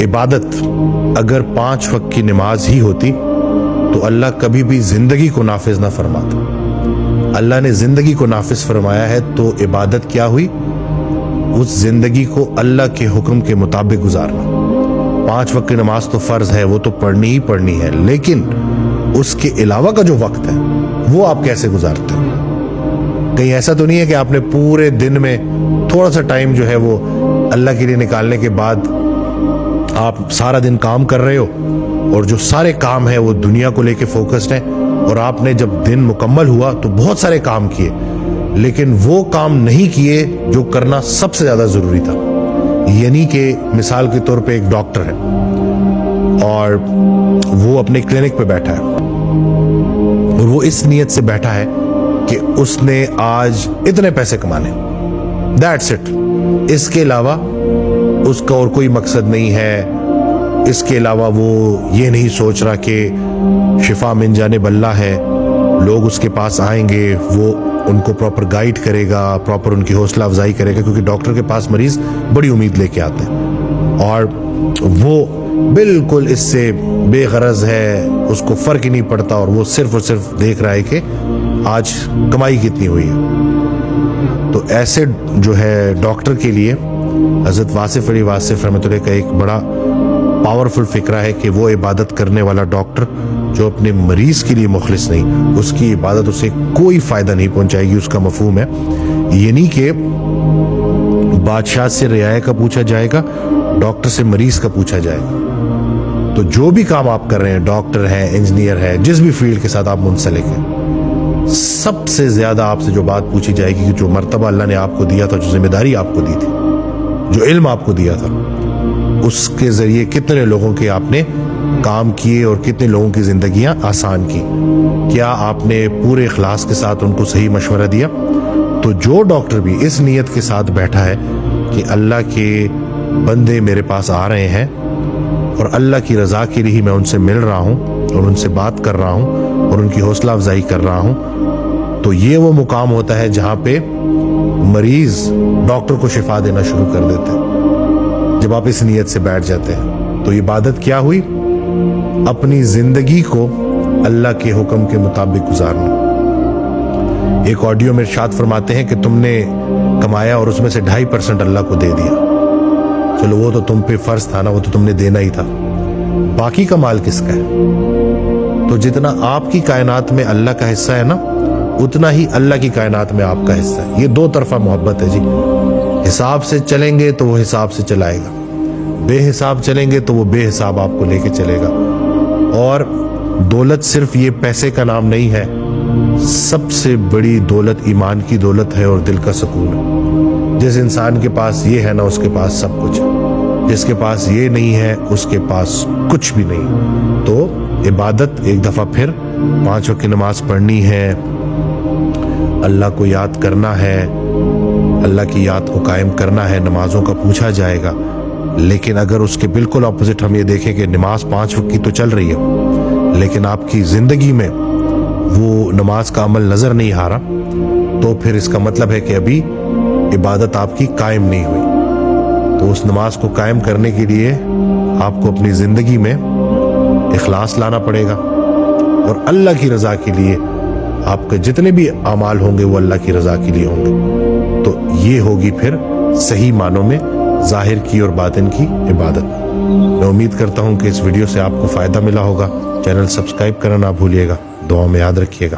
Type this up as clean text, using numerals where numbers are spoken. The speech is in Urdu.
عبادت اگر 5 وقت کی نماز ہی ہوتی تو اللہ کبھی بھی زندگی کو نافذ نہ فرماتا. اللہ نے زندگی کو نافذ فرمایا ہے تو عبادت کیا ہوئی؟ اس زندگی کو اللہ کے حکم کے مطابق گزارنا. 5 وقت کی نماز تو فرض ہے، وہ تو پڑھنی ہی پڑھنی ہے، لیکن اس کے علاوہ کا جو وقت ہے وہ آپ کیسے گزارتے ہیں؟ کہیں ایسا تو نہیں ہے کہ آپ نے پورے دن میں تھوڑا سا ٹائم جو ہے وہ اللہ کے لیے نکالنے کے بعد آپ سارا دن کام کر رہے ہو، اور جو سارے کام ہیں وہ دنیا کو لے کے فوکسڈ ہیں، اور آپ نے جب دن مکمل ہوا تو بہت سارے کام کیے لیکن وہ کام نہیں کیے جو کرنا سب سے زیادہ ضروری تھا. یعنی کہ مثال کے طور پہ ایک ڈاکٹر ہے اور وہ اپنے کلینک پہ بیٹھا ہے اور وہ اس نیت سے بیٹھا ہے کہ اس نے آج اتنے پیسے کمانے، دیٹس اٹ. اس کے علاوہ اس کا اور کوئی مقصد نہیں ہے. اس کے علاوہ وہ یہ نہیں سوچ رہا کہ شفا من جانب اللہ ہے، لوگ اس کے پاس آئیں گے، وہ ان کو پراپر گائیڈ کرے گا، پراپر ان کی حوصلہ افزائی کرے گا، کیونکہ ڈاکٹر کے پاس مریض بڑی امید لے کے آتے ہیں اور وہ بالکل اس سے بے غرض ہے، اس کو فرق ہی نہیں پڑتا اور وہ صرف اور صرف دیکھ رہا ہے کہ آج کمائی کتنی ہوئی ہے. تو ایسے جو ہے ڈاکٹر کے لیے حضرت واصف علی واصف رحمۃ اللہ کا ایک بڑا پاورفل فکرہ ہے کہ وہ عبادت کرنے والا ڈاکٹر جو اپنے مریض کے لیے مخلص نہیں، اس کی عبادت اسے کوئی فائدہ نہیں پہنچائے گی. اس کا مفہوم ہے یعنی کہ بادشاہ سے رعایا کا پوچھا جائے گا، ڈاکٹر سے مریض کا پوچھا جائے گا. تو جو بھی کام آپ کر رہے ہیں، ڈاکٹر ہے، انجینئر ہے، جس بھی فیلڈ کے ساتھ آپ منسلک ہیں، سب سے زیادہ آپ سے جو بات پوچھی جائے گی کہ جو مرتبہ اللہ نے آپ کو دیا تھا، جو ذمہ داری آپ کو دی تھی، جو علم آپ کو دیا تھا، اس کے ذریعے کتنے لوگوں کے آپ نے کام کیے اور کتنے لوگوں کی زندگیاں آسان کی. کیا آپ نے پورے اخلاص کے ساتھ ان کو صحیح مشورہ دیا؟ تو جو ڈاکٹر بھی اس نیت کے ساتھ بیٹھا ہے کہ اللہ کے بندے میرے پاس آ رہے ہیں اور اللہ کی رضا کے لیے میں ان سے مل رہا ہوں اور ان سے بات کر رہا ہوں اور ان کی حوصلہ افزائی کر رہا ہوں، تو یہ وہ مقام ہوتا ہے جہاں پہ مریض ڈاکٹر کو شفا دینا شروع کر دیتے ہیں. جب آپ اس نیت سے بیٹھ جاتے ہیں تو عبادت کیا ہوئی؟ اپنی زندگی کو اللہ کے حکم کے مطابق گزارنا. ایک آڈیو میں ارشاد فرماتے ہیں کہ تم نے کمایا اور اس میں سے 2.5% اللہ کو دے دیا. چلو وہ تو تم پہ فرض تھا نا، وہ تو تم نے دینا ہی تھا. باقی کا مال کس کا ہے؟ تو جتنا آپ کی کائنات میں اللہ کا حصہ ہے نا، اتنا ہی اللہ کی کائنات میں آپ کا حصہ ہے. یہ دو طرفہ محبت ہے جی. حساب سے چلیں گے تو وہ حساب سے چلائے گا، بے حساب چلیں گے تو وہ بے حساب آپ کو لے کے چلے گا. اور دولت صرف یہ پیسے کا نام نہیں ہے، سب سے بڑی دولت ایمان کی دولت ہے اور دل کا سکون ہے. جس انسان کے پاس یہ ہے نا، اس کے پاس سب کچھ ہے. جس کے پاس یہ نہیں ہے، اس کے پاس کچھ بھی نہیں. تو عبادت ایک دفعہ پھر 5 وقت کی نماز پڑھنی ہے، اللہ کو یاد کرنا ہے، اللہ کی یاد کو قائم کرنا ہے. نمازوں کا پوچھا جائے گا، لیکن اگر اس کے بالکل اپوزٹ ہم یہ دیکھیں کہ نماز 5 وقت کی تو چل رہی ہے لیکن آپ کی زندگی میں وہ نماز کا عمل نظر نہیں آ رہا، تو پھر اس کا مطلب ہے کہ ابھی عبادت آپ کی قائم نہیں ہوئی. تو اس نماز کو قائم کرنے کے لیے آپ کو اپنی زندگی میں اخلاص لانا پڑے گا، اور اللہ کی رضا کے لیے آپ کے جتنے بھی اعمال ہوں گے وہ اللہ کی رضا کے لیے ہوں گے. تو یہ ہوگی پھر صحیح معنوں میں ظاہر کی اور باطن کی عبادت. میں امید کرتا ہوں کہ اس ویڈیو سے آپ کو فائدہ ملا ہوگا. چینل سبسکرائب کرنا نہ بھولیے گا. دعا میں یاد رکھیے گا.